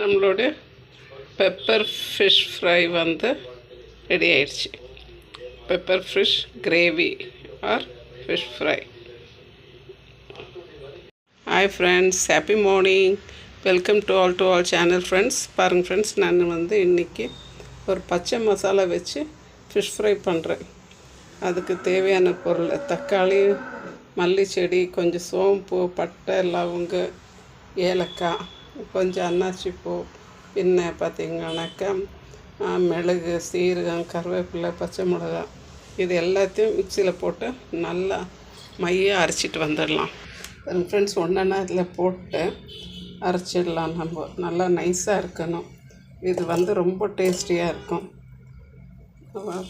நம்மளுடைய pepper fish fry வந்து ready ஆயிடுச்சு. Pepper fish gravy or fish fry. Hi friends, happy morning. Welcome to all channel friends. பாருங்கள் friends, நான் வந்து இன்றைக்கி ஒரு பச்சை மசாலா வச்சு ஃபிஷ் ஃப்ரை பண்ணுறேன். அதுக்கு தேவையான பொருள் தக்காளி, மல்லி செடி, கொஞ்சம் சோம்பு, பட்டை, லவங்க, ஏலக்காய், கொஞ்சம் அன்னாச்சி பூ, பின்ன பார்த்திங்கனாக்கா மிளகு, சீரகம், கருவேப்பிலை, பச்சை மிளகா, இது எல்லாத்தையும் மிக்சியில் போட்டு நல்லா மையாக அரைச்சிட்டு வந்துடலாம். ஃப்ரெண்ட்ஸ், ஒன்றா இதில் போட்டு அரைச்சிடலாம். நம்ம நல்லா நைஸாக இருக்கணும். இது வந்து ரொம்ப டேஸ்டியாக இருக்கும்.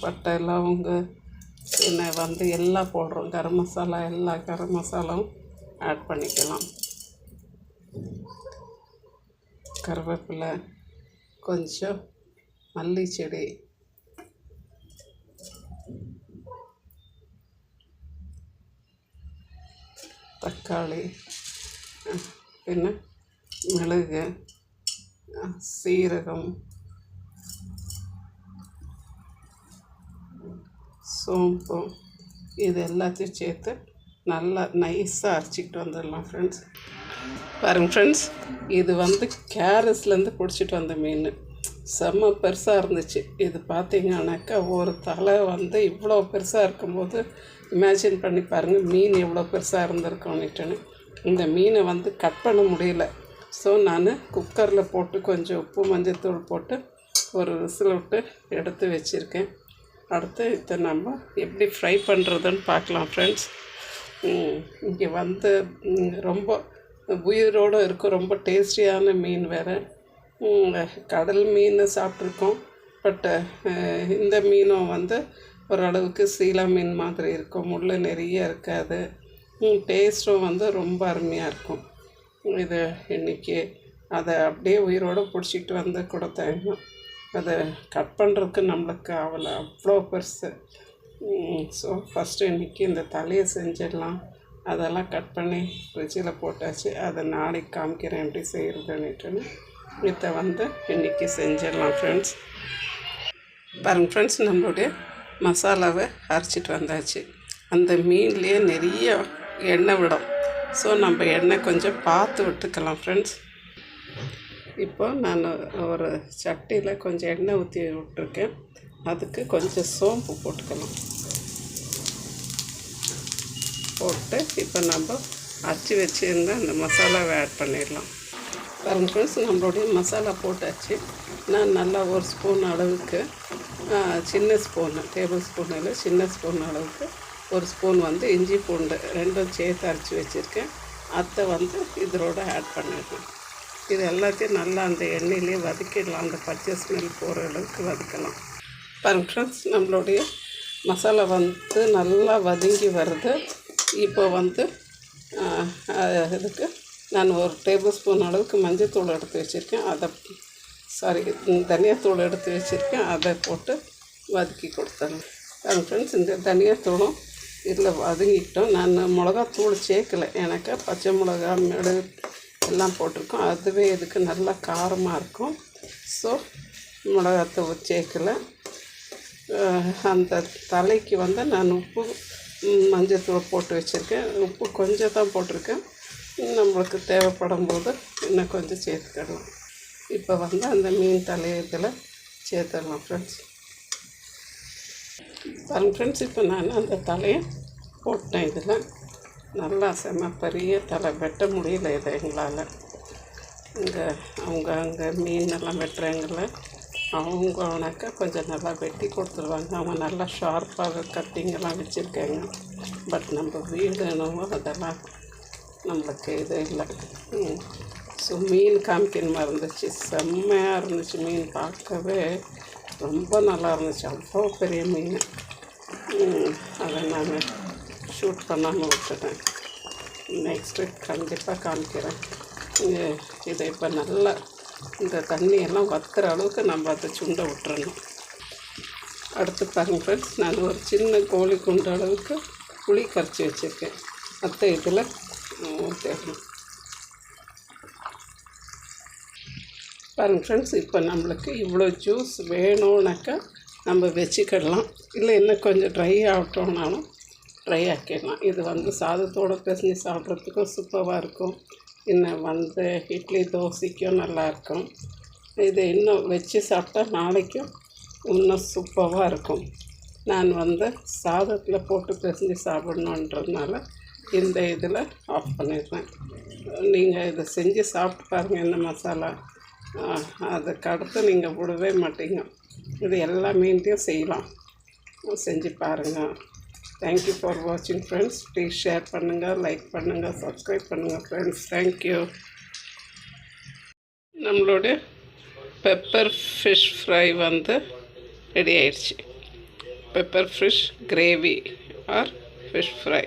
பட்டை, லவங்க, பின்ன வந்து எல்லாம் போடுறோம். கரம் மசாலா, எல்லா கரம் மசாலாவும் ஆட் பண்ணிக்கலாம். கருவேப்பிலை, கொஞ்சம் மல்லி செடி, தக்காளி, பின்ன மிளகு, சீரகம், சோம்பு, இது எல்லாத்தையும் சேர்த்து நல்லா நைஸாக அரைச்சிக்கிட்டு வந்துடலாம் ஃப்ரெண்ட்ஸ். பாருங்கள் ஃப்ரெண்ட்ஸ், இது வந்து கேரஸ்லேருந்து பிடிச்சிட்டு வந்த மீன் செம்ம பெருசாக இருந்துச்சு. இது பார்த்திங்கனாக்கா ஒரு தலை வந்து இவ்வளோ பெருசாக இருக்கும்போது இமேஜின் பண்ணி பாருங்கள் மீன் எவ்வளோ பெருசாக இருந்திருக்கோன்னுட்டுன்னு. இந்த மீனை வந்து கட் பண்ண முடியல. ஸோ நான் குக்கரில் போட்டு கொஞ்சம் உப்பு, மஞ்சத்தூள் போட்டு ஒரு விசில் விட்டு எடுத்து வச்சுருக்கேன். அடுத்து இதை நம்ம எப்படி ஃப்ரை பண்ணுறதுன்னு பார்க்கலாம் ஃப்ரெண்ட்ஸ். இங்கே வந்து ரொம்ப உயிரோடு இருக்கும், ரொம்ப டேஸ்டியான மீன் வேறு. கடல் மீன் சாப்பிட்ருக்கோம். பட்டு இந்த மீனும் வந்து ஓரளவுக்கு சீலா மீன் மாதிரி இருக்கும். முள் நிறைய இருக்காது. டேஸ்ட்டும் வந்து ரொம்ப அருமையாக இருக்கும். இது இன்றைக்கி அதை அப்படியே உயிரோடு பிடிச்சிக்கிட்டு வந்து கொடுத்தாங்க. அதை கட் பண்ணுறதுக்கு நம்மளுக்கு அவ்வளோ பெருசு. ஸோ ஃபஸ்ட்டு இன்றைக்கி இந்த தலையை செஞ்சிடலாம். அதெல்லாம் கட் பண்ணி ஃப்ரிட்ஜில் போட்டாச்சு. அதை நாளைக்கு காமிக்கிறேன் எப்படி செய்கிறதுன்னுட்டுன்னு. இதை வந்து இன்றைக்கி செஞ்சிடலாம் ஃப்ரெண்ட்ஸ். பாருங்கள் ஃப்ரெண்ட்ஸ், நம்மளுடைய மசாலாவை அரைச்சிட்டு வந்தாச்சு. அந்த மீன்லேயே நிறைய எண்ணெய் விடும். ஸோ நம்ம எண்ணெய் கொஞ்சம் பார்த்து விட்டுக்கலாம் ஃப்ரெண்ட்ஸ். இப்போ நான் ஒரு சட்டியில் கொஞ்சம் எண்ணெய் ஊற்றி விட்டுருக்கேன். அதுக்கு கொஞ்சம் சோம்பு போட்டுக்கலாம். போட்டு இப்போ நம்ம அரைச்சி வச்சுருந்த அந்த மசாலாவை ஆட் பண்ணிடலாம். பாருங்கள் ஃப்ரெண்ட்ஸ், நம்மளுடைய மசாலா போட்டாச்சு. நான் நல்லா ஒரு ஸ்பூன் அளவுக்கு, சின்ன ஸ்பூனு, டேபிள் ஸ்பூனில் சின்ன ஸ்பூன் அளவுக்கு ஒரு ஸ்பூன் வந்து இஞ்சி பூண்டு ரெண்டும் சேர்த்து அரைச்சி வச்சுருக்கேன். அதை வந்து இதோட ஆட் பண்ணிடலாம். இது எல்லாத்தையும் நல்லா அந்த எண்ணெயிலே வதக்கிடலாம். அந்த பச்சை ஸ்மெல் போகிற அளவுக்கு வதக்கலாம். பாருங்கள் ஃப்ரெண்ட்ஸ், நம்மளுடைய மசாலா வந்து நல்லா வதங்கி வருது. இப்போ வந்து இதுக்கு நான் ஒரு டேபிள் ஸ்பூன் அளவுக்கு மஞ்சத்தூள் எடுத்து வச்சுருக்கேன். தனியாத்தூள் எடுத்து வச்சுருக்கேன். அதை போட்டு வதக்கி கொடுத்தேன். ஃப்ரெண்ட்ஸ், இந்த தனியாத்தூளும் இதில் வதங்கிக்கிட்டோம். நான் மிளகாத்தூள் சேர்க்கலை. எனக்கு பச்சை மிளகா, மிளகு எல்லாம் போட்டிருக்கோம். அதுவே இதுக்கு நல்லா காரமாக இருக்கும். ஸோ மிளகாத்தூள் சேர்க்கலை. அந்த தலைக்கு வந்து நான் உப்பு, மஞ்சத்தூள் போட்டு வச்சுருக்கேன். உப்பு கொஞ்சம் தான் போட்டிருக்கேன். நம்மளுக்கு தேவைப்படும் போது இன்னும் கொஞ்சம் சேர்த்துக்கலாம். இப்போ வந்து அந்த மீன் தலையை இதில் சேர்த்துடலாம் ஃப்ரெண்ட்ஸ். பாருங்கள் ஃப்ரெண்ட்ஸ், இப்போ நான் அந்த தலையை போட்டேன். இதில் நல்லா செம்ம பெரிய தலை, வெட்ட முடியல இதை எங்களால். அங்கே மீனெல்லாம் வெட்டுறாங்கல்ல, அவங்கனாக்கா கொஞ்சம் நல்லா வெட்டி கொடுத்துருவாங்க. அவங்க நல்லா ஷார்ப்பாக கத்திங்கெல்லாம் வச்சுருக்காங்க. பட் நம்ம வீடு என்னவோ அதெல்லாம் நம்மளுக்கு இது இல்லை. ஸோ மீன் காமிக்கணுமா இருந்துச்சு. செம்மையாக இருந்துச்சு மீன், பார்க்கவே ரொம்ப நல்லா இருந்துச்சு. அவ்வளோ பெரிய மீன். அதை நான் ஷூட் பண்ணாமல் விட்டுட்டேன். நெக்ஸ்ட்டு கண்டிப்பாக காமிக்கிறேன். இதை இப்போ நல்லா இந்த தண்ணியெல்லாம் வத்துற அளவுக்கு நம்ம அதை சுண்ட விட்டுறணும். அடுத்து பாருங்கள் ஃப்ரெண்ட்ஸ், நான் ஒரு சின்ன கோழி குண்டு அளவுக்கு புளி கரைச்சி வச்சுருக்கேன். அதை இதில் ஊற்றிடணும். பாருங்கள் ஃப்ரெண்ட்ஸ், இப்போ நம்மளுக்கு இவ்வளோ ஜூஸ் வேணும்னாக்கா நம்ம வச்சுக்கிடலாம். இல்லை இன்னும் கொஞ்சம் ட்ரை ஆகட்டோம்னாலும் ட்ரை ஆக்கிடலாம். இது வந்து சாதத்தோடு பிசைஞ்சு சாப்பிட்றதுக்கும் சூப்பராக இருக்கும். இன்னும் வந்து இட்லி தோசைக்கும் நல்லாயிருக்கும். இது இன்னும் வச்சு சாப்பிட்டா நாளைக்கும் இன்னும் சூப்பராக இருக்கும். நான் வந்து சாதத்தில் போட்டு பிசைஞ்சு சாப்பிட்ணுன்றதுனால இந்த இதில் ஆஃப் பண்ணிடுறேன். நீங்கள் இதை செஞ்சு சாப்பிட்டு பாருங்கள். இந்த மசாலா அதுக்கடுத்து நீங்கள் விடவே மாட்டீங்க. இது எல்லா மீன்டையும் செய்யலாம், செஞ்சு பாருங்கள். தேங்க்யூ ஃபார் வாட்சிங் ஃப்ரெண்ட்ஸ். ப்ளீஸ் ஷேர் பண்ணுங்கள், லைக் பண்ணுங்கள், சப்ஸ்கிரைப் பண்ணுங்கள் ஃப்ரெண்ட்ஸ். தேங்க்யூ. நம்மளுடைய பெப்பர் ஃபிஷ் ஃப்ரை வந்து ரெடி ஆயிடுச்சு. Pepper fish gravy or fish fry.